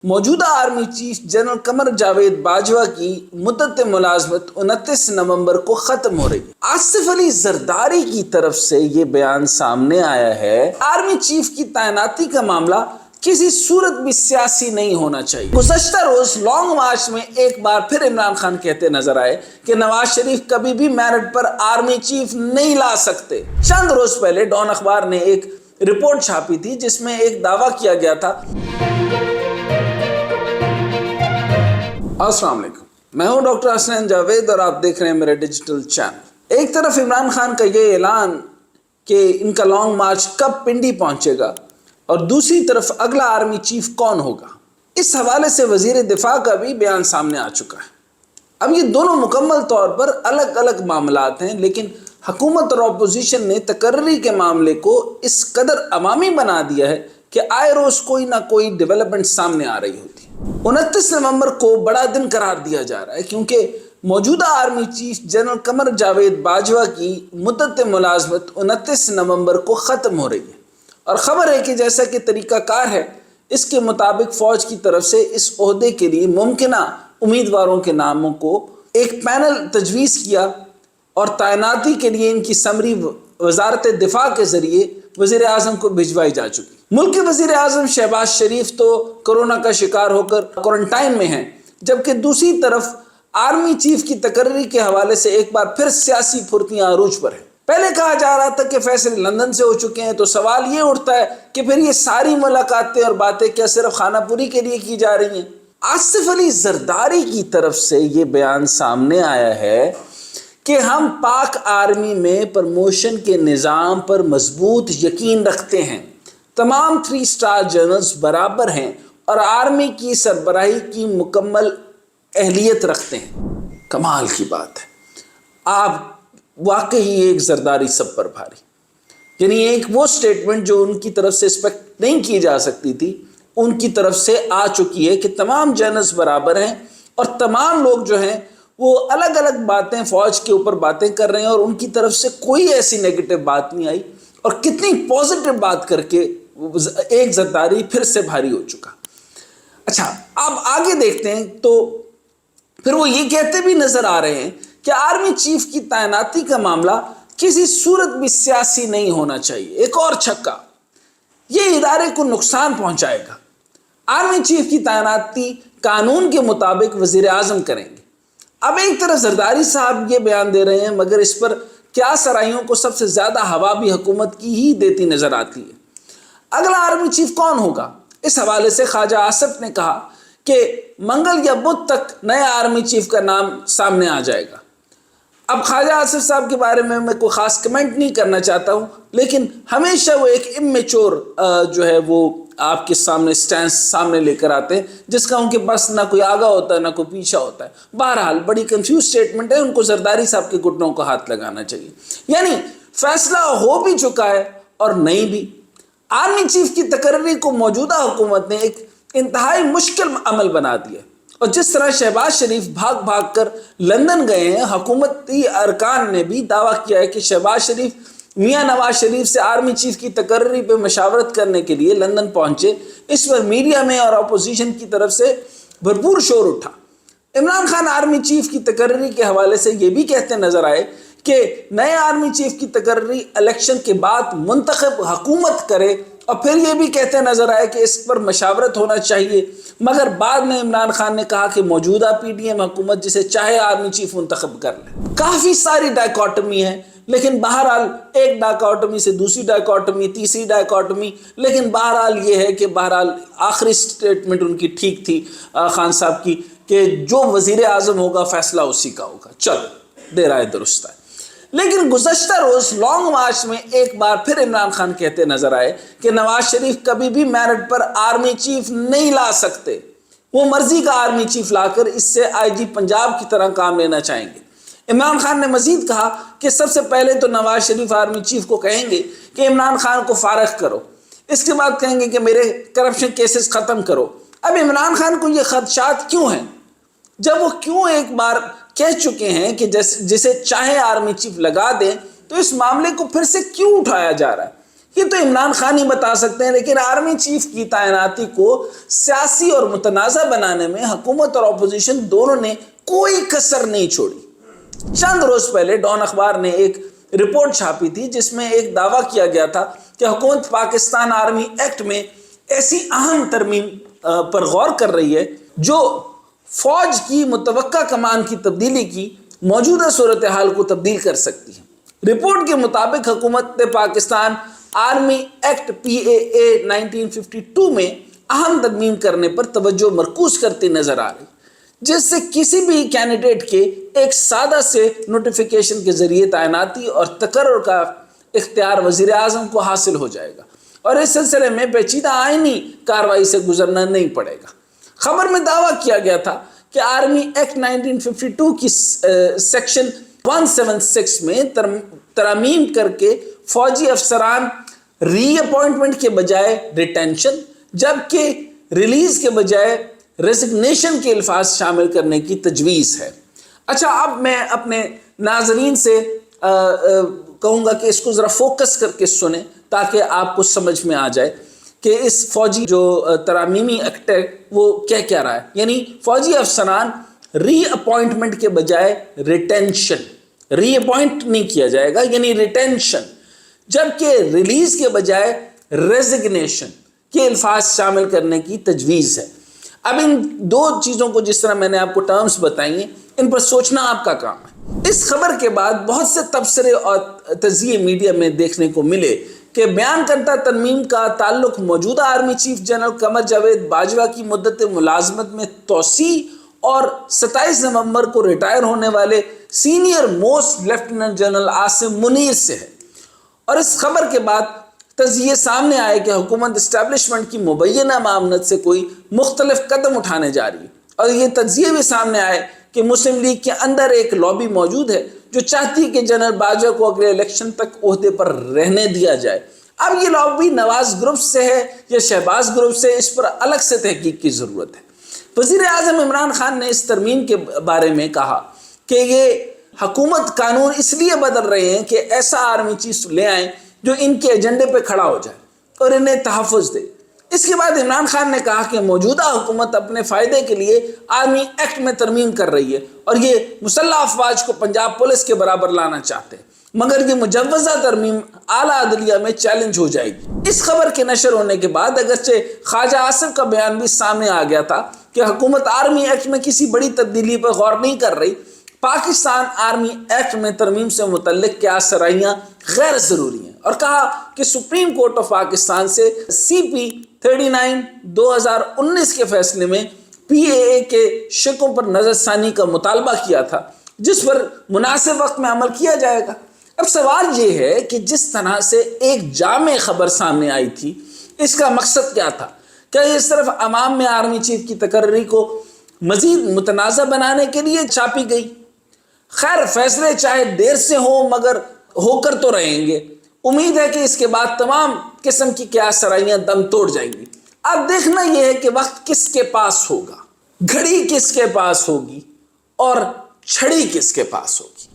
موجودہ army chief general Qamar Javed Bajwa کی مدت ملازمت 29 نومبر کو ختم ہو رہی ہے۔ آصف علی زرداری کی طرف سے یہ بیان سامنے آیا ہے، آرمی چیف کی تعیناتی کا معاملہ کسی صورت بھی سیاسی نہیں ہونا چاہیے۔ گزشتہ روز لانگ مارچ میں ایک بار پھر عمران خان کہتے نظر آئے کہ نواز شریف کبھی بھی میرٹ پر آرمی چیف نہیں لا سکتے۔ چند روز پہلے ڈان اخبار نے ایک رپورٹ چھاپی تھی جس میں ایک دعویٰ کیا گیا تھا۔ السلام علیکم، میں ہوں ڈاکٹر حسنین جاوید اور آپ دیکھ رہے ہیں میرے ڈیجیٹل چینل۔ ایک طرف عمران خان کا یہ اعلان کہ ان کا لانگ مارچ کب پنڈی پہنچے گا اور دوسری طرف اگلا آرمی چیف کون ہوگا، اس حوالے سے وزیر دفاع کا بھی بیان سامنے آ چکا ہے۔ اب یہ دونوں مکمل طور پر الگ الگ معاملات ہیں، لیکن حکومت اور اپوزیشن نے تقرری کے معاملے کو اس قدر عوامی بنا دیا ہے کہ آئے روز کوئی نہ کوئی ڈیولپمنٹ سامنے آ رہی ہوتی ہے۔ 29 نومبر کو بڑا دن قرار دیا جا رہا ہے کیونکہ موجودہ army chief general Qamar Javed Bajwa کی مدت ملازمت 29 نومبر کو ختم ہو رہی ہے، اور خبر ہے کہ جیسا کہ طریقہ کار ہے اس کے مطابق فوج کی طرف سے اس عہدے کے لیے ممکنہ امیدواروں کے ناموں کو ایک پینل تجویز کیا اور تعیناتی کے لیے ان کی سمری وزارت دفاع کے ذریعے وزیر اعظم کو بھجوائی جا چکی۔ ملک کے وزیر اعظم شہباز شریف تو کورونا کا شکار ہو کر کوارنٹائن میں ہیں، جبکہ دوسری طرف آرمی چیف کی تقرری کے حوالے سے ایک بار پھر سیاسی پھرتیاں عروج پر ہیں۔ پہلے کہا جا رہا تھا کہ فیصلے لندن سے ہو چکے ہیں، تو سوال یہ اٹھتا ہے کہ پھر یہ ساری ملاقاتیں اور باتیں کیا صرف خانہ پوری کے لیے کی جا رہی ہیں؟ آصف علی زرداری کی طرف سے یہ بیان سامنے آیا ہے کہ ہم پاک آرمی میں پروموشن کے نظام پر مضبوط یقین رکھتے ہیں، تمام 3 اسٹار جنرلز برابر ہیں اور آرمی کی سربراہی کی مکمل اہلیت رکھتے ہیں۔ کمال کی بات ہے، آپ واقعی ایک زرداری سب پر بھاری، یعنی ایک وہ سٹیٹمنٹ جو ان کی طرف سے ایکسپیکٹ نہیں کی جا سکتی تھی ان کی طرف سے آ چکی ہے کہ تمام جنرلز برابر ہیں، اور تمام لوگ جو ہیں وہ الگ الگ باتیں فوج کے اوپر باتیں کر رہے ہیں، اور ان کی طرف سے کوئی ایسی نیگیٹو بات نہیں آئی، اور کتنی پازیٹو بات کر کے ایک زرداری پھر سے بھاری ہو چکا۔ اچھا، اب آگے دیکھتے ہیں تو پھر وہ یہ کہتے بھی نظر آ رہے ہیں کہ آرمی چیف کی تعیناتی کا معاملہ کسی صورت بھی سیاسی نہیں ہونا چاہیے۔ ایک اور چھکا، یہ ادارے کو نقصان پہنچائے گا۔ آرمی چیف کی تعیناتی قانون کے مطابق وزیر اعظم کریں گے۔ اب ایک طرف زرداری صاحب یہ بیان دے رہے ہیں، مگر اس پر کیا سرائیوں کو سب سے زیادہ ہوا بھی حکومت کی ہی دیتی نظر آتی ہے۔ اگلا آرمی چیف کون ہوگا، اس حوالے سے خواجہ آصف نے کہا کہ منگل یا بدھ تک نئے آرمی چیف کا نام سامنے آ جائے گا۔ اب خواجہ آصف صاحب کے بارے میں کوئی خاص کمنٹ نہیں کرنا چاہتا ہوں، لیکن ہمیشہ وہ ایک امیچور جو ہے وہ آپ کے سامنے سٹینس سامنے لے کر آتے ہیں، جس کا ان کے پاس نہ کوئی آگا ہوتا ہے نہ کوئی پیچھا ہوتا ہے۔ بہرحال بڑی کنفیوز سٹیٹمنٹ ہے، ان کو زرداری صاحب کے گھٹنوں کو ہاتھ لگانا چاہیے۔ یعنی فیصلہ ہو بھی چکا ہے اور نہیں بھی۔ آرمی چیف کی تقرری کو موجودہ حکومت نے ایک انتہائی مشکل عمل بنا دیا، اور جس طرح شہباز شریف بھاگ بھاگ کر لندن گئے ہیں، حکومتی ارکان نے بھی دعویٰ کیا ہے کہ شہباز شریف میاں نواز شریف سے آرمی چیف کی تقرری پہ مشاورت کرنے کے لیے لندن پہنچے۔ اس پر میڈیا میں اور اپوزیشن کی طرف سے بھرپور شور اٹھا۔ عمران خان آرمی چیف کی تقرری کے حوالے سے یہ بھی کہتے نظر آئے کہ نئے آرمی چیف کی تقرری الیکشن کے بعد منتخب حکومت کرے، اور پھر یہ بھی کہتے نظر آئے کہ اس پر مشاورت ہونا چاہیے، مگر بعد میں عمران خان نے کہا کہ موجودہ پی ڈی ایم حکومت جسے چاہے آرمی چیف منتخب کر لے۔ کافی ساری ڈائیکاٹمی ہے، لیکن بہرحال ایک ڈائیکاٹمی سے دوسری ڈائیکاٹمی، تیسری ڈائیکاٹمی، لیکن بہرحال یہ ہے کہ بہرحال آخری سٹیٹمنٹ ان کی ٹھیک تھی خان صاحب کی کہ جو وزیر اعظم ہوگا فیصلہ اسی کا ہوگا۔ چلو، دیر آئے درست ہے۔ لیکن گزشتہ روز لانگ مارچ میں ایک بار پھر عمران خان کہتے نظر آئے کہ نواز شریف کبھی بھی میرٹ پر آرمی چیف نہیں لا سکتے، وہ مرضی کا آرمی چیف لا کر اس سے آئی جی پنجاب کی طرح کام لینا چاہیں گے۔ عمران خان نے مزید کہا کہ سب سے پہلے تو نواز شریف آرمی چیف کو کہیں گے کہ عمران خان کو فارغ کرو، اس کے بعد کہیں گے کہ میرے کرپشن کیسز ختم کرو۔ اب عمران خان کو یہ خدشات کیوں ہیں، جب وہ کیوں ایک بار کہہ چکے ہیں کہ جسے چاہے آرمی چیف لگا دیں، تو اس معاملے کو پھر سے کیوں اٹھایا جا رہا ہے؟ یہ تو عمران خان ہی بتا سکتے ہیں، لیکن آرمی چیف کی تعیناتی کو سیاسی اور متنازع بنانے میں حکومت اور اپوزیشن دونوں نے کوئی کسر نہیں چھوڑی۔ چند روز پہلے ڈان اخبار نے ایک رپورٹ چھاپی تھی جس میں ایک دعویٰ کیا گیا تھا کہ حکومت پاکستان آرمی ایکٹ میں ایسی اہم ترمیم پر غور کر رہی ہے جو فوج کی متوقع کمان کی تبدیلی کی موجودہ صورتحال کو تبدیل کر سکتی ہے۔ رپورٹ کے مطابق حکومت پاکستان آرمی ایکٹ PAA 1952 میں اہم ترمیم کرنے پر توجہ مرکوز کرتی نظر آ رہی، جس سے کسی بھی کینڈیڈیٹ کے ایک سادہ سے نوٹیفیکیشن کے ذریعے تعیناتی اور تقرر کا اختیار وزیر اعظم کو حاصل ہو جائے گا اور اس سلسلے میں پیچیدہ آئینی کارروائی سے گزرنا نہیں پڑے گا۔ خبر میں دعویٰ کیا گیا تھا کہ آرمی ایکٹ 1952 کی سیکشن 176 میں ترمیم کر کے فوجی افسران ری اپوائنٹمنٹ کے بجائے ریٹینشن جبکہ ریلیز کے بجائے ریزگنیشن کے الفاظ شامل کرنے کی تجویز ہے۔ اچھا، اب میں اپنے ناظرین سے کہوں گا کہ اس کو ذرا فوکس کر کے سنیں تاکہ آپ کو سمجھ میں آ جائے کہ اس فوجی جو ترمیمی ایکٹ ہے وہ کیا رہا ہے۔ یعنی فوجی افسران ری اپوائنٹمنٹ کے بجائے ریٹینشن، ری اپوائنٹ نہیں کیا جائے گا یعنی ریٹینشن، جبکہ ریلیز کے بجائے ریزگنیشن کے الفاظ شامل کرنے کی تجویز ہے۔ اب ان دو چیزوں کو جس طرح میں نے آپ کو ٹرمز بتائی ہیں ان پر سوچنا آپ کا کام ہے۔ اس خبر کے بعد بہت سے تبصرے اور تجزیے میڈیا میں دیکھنے کو ملے کہ بیان کردہ ترمیم کا تعلق موجودہ army chief general Qamar Javed Bajwa کی مدت ملازمت میں توسیع اور 27 نومبر کو ریٹائر ہونے والے senior most lieutenant general Asim Munir سے ہے، اور اس خبر کے بعد تجزیے سامنے آئے کہ حکومت اسٹیبلشمنٹ کی مبینہ معاونت سے کوئی مختلف قدم اٹھانے جا رہی ہے، اور یہ تجزیے بھی سامنے آئے کہ مسلم لیگ کے اندر ایک لابی موجود ہے جو چاہتی ہے کہ جنرل باجوہ کو اگلے الیکشن تک عہدے پر رہنے دیا جائے۔ اب یہ لابی نواز گروپ سے ہے یا شہباز گروپ سے، اس پر الگ سے تحقیق کی ضرورت ہے۔ وزیر اعظم عمران خان نے اس ترمیم کے بارے میں کہا کہ یہ حکومت قانون اس لیے بدل رہے ہیں کہ ایسا آرمی چیف لے آئیں جو ان کے ایجنڈے پہ کھڑا ہو جائے اور انہیں تحفظ دے۔ اس کے بعد عمران خان نے کہا کہ موجودہ حکومت اپنے فائدے کے لیے آرمی ایکٹ میں ترمیم کر رہی ہے اور یہ مسلح افواج کو پنجاب پولیس کے برابر لانا چاہتے ہیں، مگر یہ مجوزہ ترمیم اعلیٰ عدلیہ میں چیلنج ہو جائے گی۔ اس خبر کے نشر ہونے کے بعد اگرچہ خواجہ آصف کا بیان بھی سامنے آ گیا تھا کہ حکومت آرمی ایکٹ میں کسی بڑی تبدیلی پر غور نہیں کر رہی، پاکستان آرمی ایکٹ میں ترمیم سے متعلق کیا سرائیاں غیر ضروری ہیں، اور کہا کہ سپریم کورٹ آف پاکستان سے CP 39 2019 کے فیصلے میں PAA کے شقوں پر نظر ثانی کا مطالبہ کیا تھا جس پر مناسب وقت میں عمل کیا جائے گا۔ اب سوال یہ ہے کہ جس طرح سے ایک جامع خبر سامنے آئی تھی اس کا مقصد کیا تھا؟ کیا یہ صرف عوام میں آرمی چیف کی تقرری کو مزید متنازع بنانے کے لیے چھاپی گئی؟ خیر، فیصلے چاہے دیر سے ہوں مگر ہو کر تو رہیں گے۔ امید ہے کہ اس کے بعد تمام قسم کی کیا سرائیاں دم توڑ جائیں گی۔ اب دیکھنا یہ ہے کہ وقت کس کے پاس ہوگا، گھڑی کس کے پاس ہوگی اور چھڑی کس کے پاس ہوگی۔